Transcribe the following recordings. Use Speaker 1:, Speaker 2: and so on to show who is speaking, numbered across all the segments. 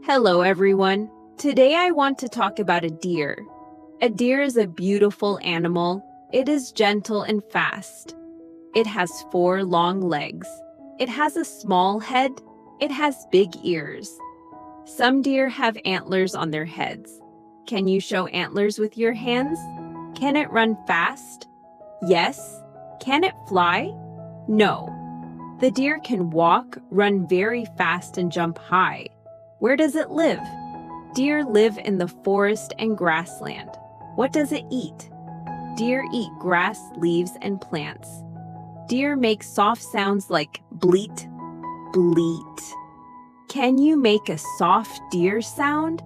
Speaker 1: Hello, everyone. Today I want to talk about a deer. A deer is a beautiful animal. It is gentle and fast. It has 4 long legs. It has a small head. It has big ears. Some deer have antlers on their heads. Can you show antlers with your hands? Can it run fast? Yes. Can it fly? No. The deer can walk, run very fast, and jump high. Where does it live? Deer live in the forest and grassland. What does it eat? Deer eat grass, leaves, and plants. Deer make soft sounds like bleat, bleat. Can you make a soft deer sound?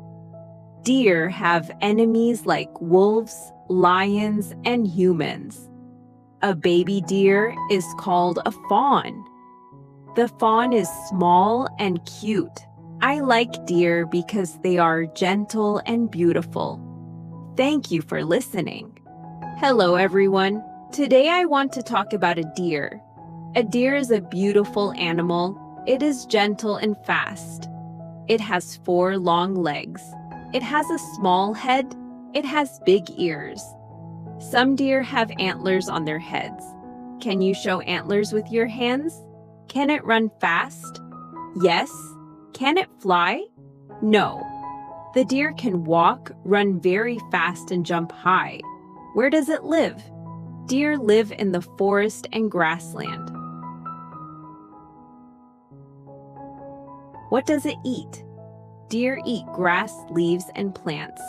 Speaker 1: Deer have enemies like wolves, lions, and humans. A baby deer is called a fawn. The fawn is small and cute. I like deer because they are gentle and beautiful. Thank you for listening. Hello, everyone. Today I want to talk about a deer. A deer is a beautiful animal. It is gentle and fast. It has 4 long legs. It has a small head. It has big ears. Some deer have antlers on their heads. Can you show antlers with your hands? Can it run fast? Yes. Can it fly? No. The deer can walk, run very fast, and jump high. Where does it live? Deer live in the forest and grassland. What does it eat? Deer eat grass, leaves, and plants.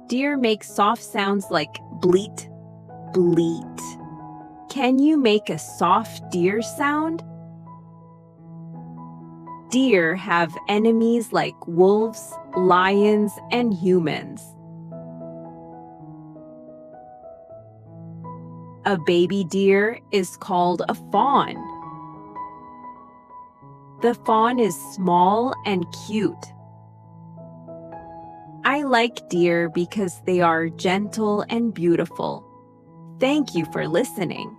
Speaker 1: Deer make soft sounds like bleat, bleat. Can you make a soft deer sound? Deer have enemies like wolves, lions, and humans. A baby deer is called a fawn. The fawn is small and cute. I like deer because they are gentle and beautiful. Thank you for listening.